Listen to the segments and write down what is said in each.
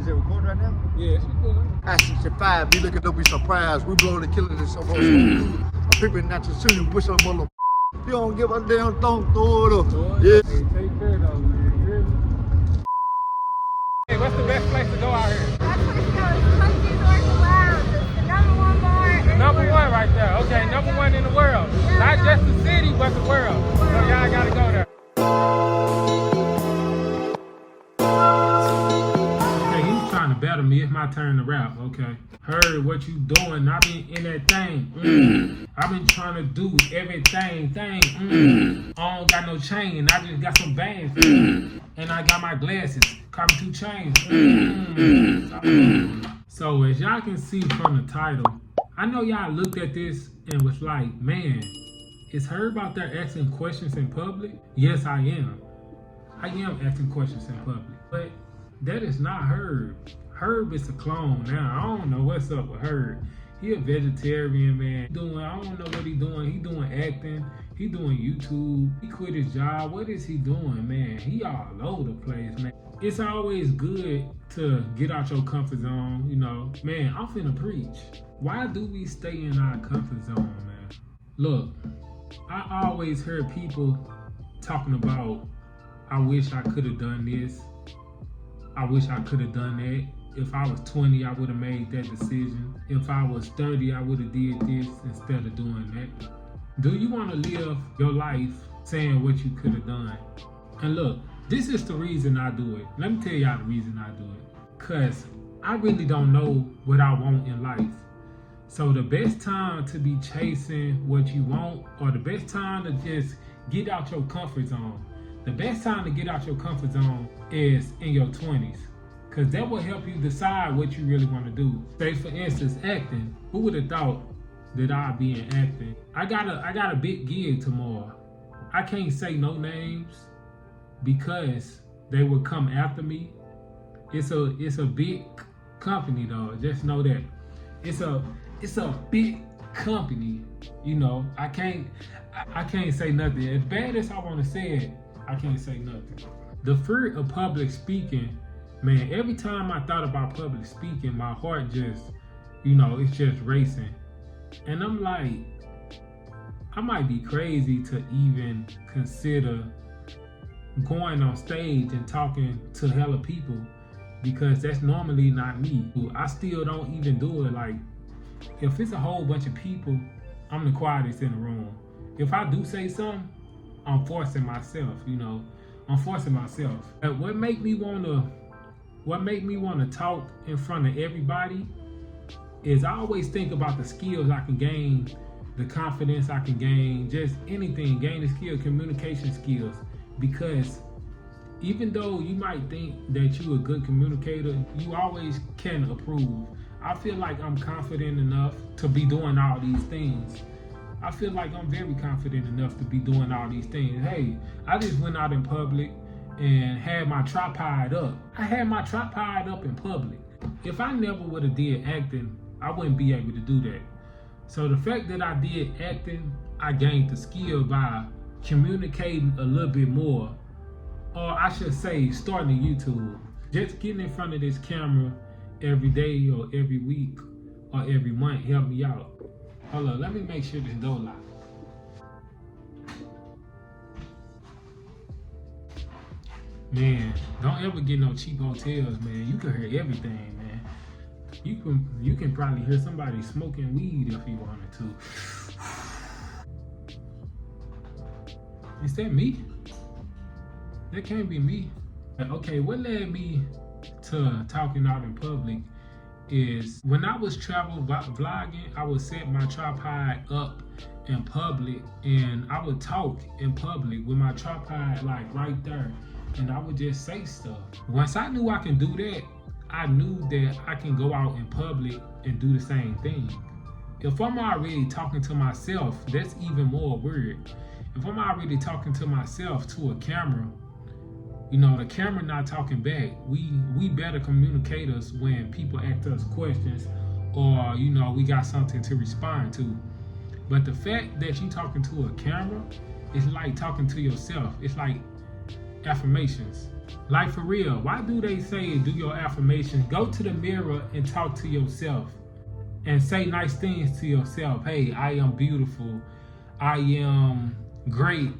Is it recording right now? Yeah, it's recording. Action 5, be looking, don't be surprised. We blowing the killing this so much. I'm peeping not to see you, wish on mother. You don't give a damn thumb, throw it up. Yeah. Hey, take care though, man. You hear me? Hey, what's the best place to go out here? That place goes Country North Lounge. It's the #1 bar in the Number world. one right there. Okay, Yeah, number yeah. one in the world. Yeah, Not yeah. just the city, but the world. So y'all gotta go there. Okay, he's trying to battle me. It's my turn to rap. Okay. Heard what you doing. I've been in that thing. I've been trying to do everything. I don't got no chain. I just got some bands. And I got my glasses. Copy 2 chains. So as y'all can see from the title, I know y'all looked at this and was like, man, is Herb out there asking questions in public? Yes, I am. I am asking questions in public. But that is not Herb. Herb is a clone now. I don't know what's up with Herb. He a vegetarian, man. I don't know what he doing. He doing acting. He doing YouTube. He quit his job. What is he doing, man? He all over the place, man. It's always good to get out your comfort zone, you know. Man, I'm finna preach. Why do we stay in our comfort zone, man? Look, I always hear people talking about, I wish I could have done this. I wish I could have done that. If I was 20, I would have made that decision. If I was 30, I would have did this instead of doing that. Do you want to live your life saying what you could have done? And look, this is the reason I do it. Let me tell y'all the reason I do it. Cause I really don't know what I want in life. So the best time to be chasing what you want, or the best time to just get out your comfort zone, the best time to get out your comfort zone is in your 20s. Cause that will help you decide what you really want to do. Say for instance, acting. Who would have thought that I'd be in acting? I got a big gig tomorrow. I can't say no names because they will come after me. It's a big company though. Just know that. It's a big company. You know, I can't say nothing. As bad as I want to say it, I can't say nothing. The fear of public speaking, man, every time I thought about public speaking, my heart just, it's just racing. And I'm like, I might be crazy to even consider going on stage and talking to hella people, because that's normally not me. I still don't even do it. Like, if it's a whole bunch of people, I'm the quietest in the room. If I do say something, I'm forcing myself, I'm forcing myself. But what make me wanna talk in front of everybody is I always think about the skills I can gain, the confidence I can gain, just anything, gain the skill, communication skills. Because even though you might think that you're a good communicator, you always can improve. I feel like I'm confident enough to be doing all these things. I feel like I'm very confident enough to be doing all these things. Hey, I just went out in public and had my tripod up. I had my tripod up in public. If I never would have did acting, I wouldn't be able to do that. So the fact that I did acting, I gained the skill by communicating a little bit more. Or I should say, starting YouTube. Just getting in front of this camera every day or every week or every month helped me out. Hold on, let me make sure this door locked. Man, don't ever get no cheap hotels, man. You can hear everything, man. You can probably hear somebody smoking weed if you wanted to. Is that me? That can't be me. Okay, what led me to talking out in public is when I was travel vlogging, I would set my tripod up in public and I would talk in public with my tripod like right there, and I would just say stuff. Once I knew I can do that, I knew that I can go out in public and do the same thing. If I'm already talking to myself, that's even more weird. If I'm already talking to myself to a camera, the camera not talking back. We better communicators when people ask us questions or, we got something to respond to. But the fact that you talking to a camera, it's like talking to yourself. It's like affirmations. Like for real, why do they say do your affirmations? Go to the mirror and talk to yourself and say nice things to yourself. Hey, I am beautiful. I am great.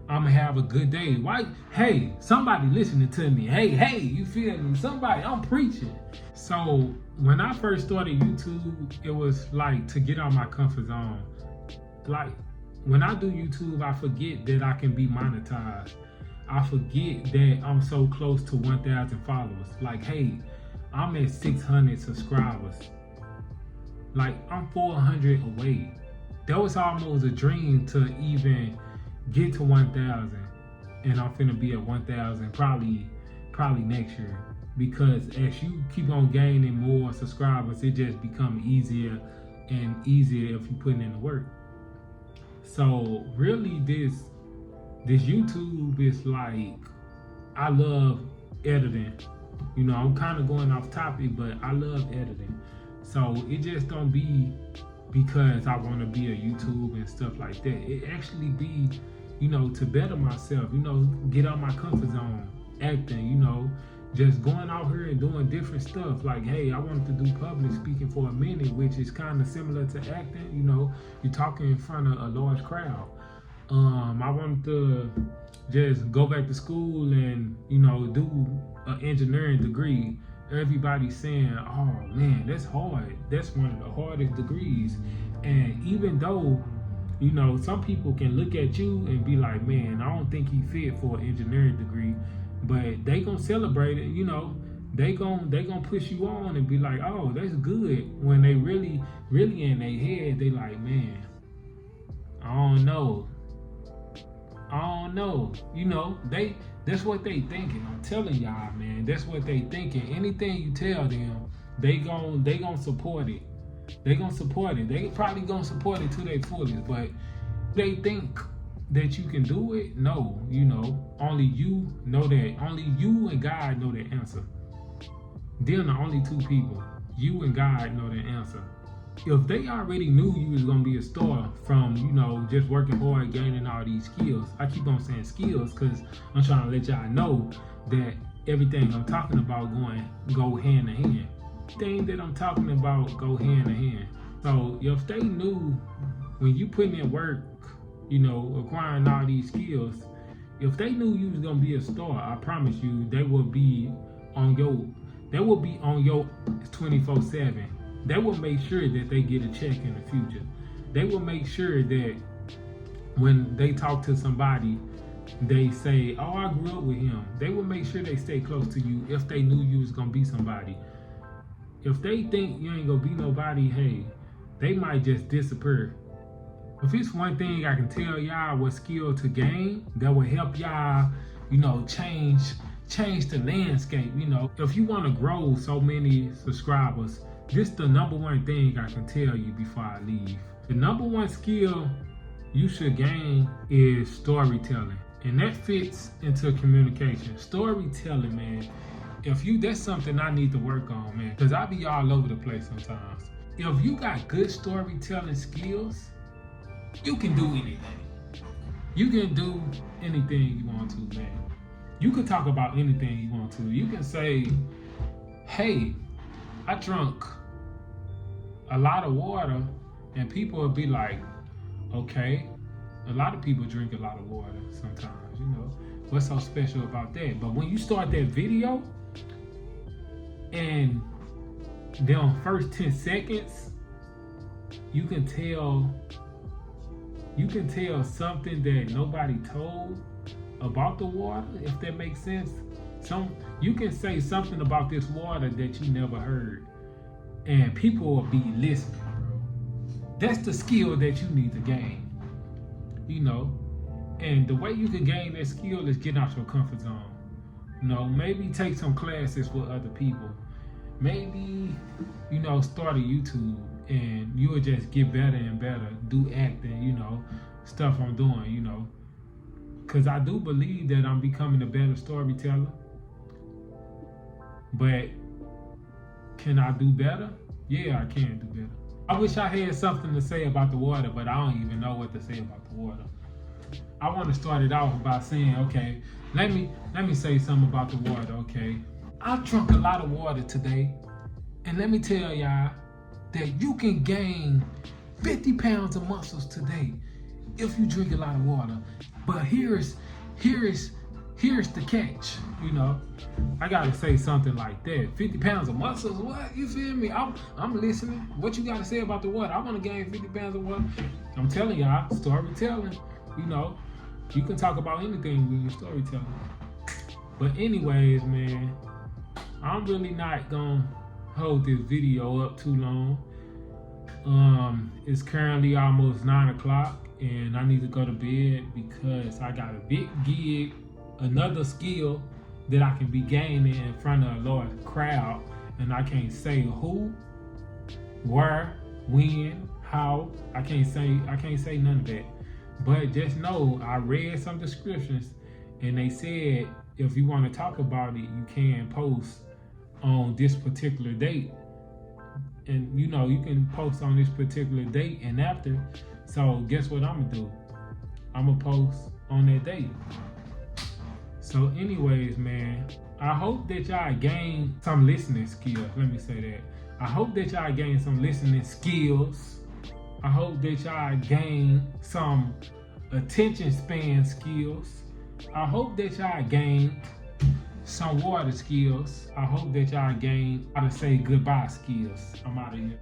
I'm gonna have a good day. Why? Hey, somebody listening to me. Hey, you feel me? Somebody, I'm preaching. So when I first started YouTube, it was like to get out my comfort zone. Like when I do YouTube, I forget that I can be monetized. I forget that I'm so close to 1,000 followers. Like, hey, I'm at 600 subscribers. Like, I'm 400 away. That was almost a dream to even get to 1,000. And I'm finna be at 1,000 probably next year. Because as you keep on gaining more subscribers, it just becomes easier and easier if you put in the work. So really this YouTube is like, I love editing. You know, I'm kind of going off topic, but I love editing. So it just don't be because I want to be a YouTube and stuff like that. It actually be, you know, to better myself, you know, get out my comfort zone, acting, you know, just going out here and doing different stuff. Like, hey, I wanted to do public speaking for a minute, which is kind of similar to acting. You know, you're talking in front of a large crowd. I wanted to just go back to school and, you know, do an engineering degree. Everybody's saying, oh man, that's hard. That's one of the hardest degrees. And even though, you know, some people can look at you and be like, man, I don't think he fit for an engineering degree, but they gonna celebrate it, you know. They gonna push you on and be like, oh, that's good. When they really in their head, they like, man, I don't know. You know, that's what they thinking. I'm telling y'all, man, that's what they thinking. Anything you tell them, they gon' support it. They gonna support it. They probably gonna support it to their fullest, but they think that you can do it. No, you know, only you know that. Only you and God know the answer. Them the only two people. You and God know the answer. If they already knew you was gonna be a star from, you know, just working hard, gaining all these skills. I keep on saying skills because I'm trying to let y'all know that everything I'm talking about go hand in hand. Thing that I'm talking about go hand in hand. So if they knew when you putting in work, you know, acquiring all these skills, if they knew you was gonna be a star, I promise you they will be on your 24/7. They will make sure that they get a check in the future. They will make sure that when they talk to somebody, they say, oh, I grew up with him. They will make sure they stay close to you if they knew you was gonna be somebody. If they think you ain't gonna be nobody, hey, they might just disappear. If it's one thing I can tell y'all what skill to gain that will help y'all, you know, change the landscape, you know. If you wanna grow so many subscribers, this the number one thing I can tell you before I leave. The number one skill you should gain is storytelling. And that fits into communication. Storytelling, man. That's something I need to work on, man. Because I be all over the place sometimes. If you got good storytelling skills, you can do anything. You can do anything you want to, man. You can talk about anything you want to. You can say, hey, I drunk a lot of water, and people will be like, okay, a lot of people drink a lot of water sometimes, you know. What's so special about that? But when you start that video, and then first 10 seconds, you can tell something that nobody told about the water, if that makes sense. You can say something about this water that you never heard, and people will be listening, bro. That's the skill that you need to gain, you know. And the way you can gain that skill is get out your comfort zone. You know, maybe take some classes with other people. Maybe, you know, start a YouTube and you will just get better and better. Do acting, you know, stuff I'm doing, you know. Because I do believe that I'm becoming a better storyteller. But can I do better? Yeah, I can do better. I wish I had something to say about the water, but I don't even know what to say about the water. I want to start it off by saying, okay, let me say something about the water, okay? I drunk a lot of water today, and let me tell y'all that you can gain 50 pounds of muscles today if you drink a lot of water. But here's the catch, you know. I gotta say something like that. 50 pounds of muscles, what? You feel me? I'm listening. What you gotta say about the water? I wanna gain 50 pounds of water. I'm telling y'all, storytelling, you know. You can talk about anything when you're storytelling. But anyways, man, I'm really not gonna hold this video up too long. It's currently almost 9 o'clock and I need to go to bed because I got a big gig, another skill that I can be gaining in front of a large crowd, and I can't say who, where, when, how. I can't say none of that. But just know I read some descriptions and they said if you want to talk about it, you can post on this particular date. And you know, you can post on this particular date and after. So guess what I'm gonna do? I'm gonna post on that date. So anyways, man, I hope that y'all gain some listening skills. Let me say that. I hope that y'all gain some listening skills. I hope that y'all gain some attention span skills. I hope that y'all gain some water skills. I hope that y'all gain how to say goodbye skills. I'm out of here.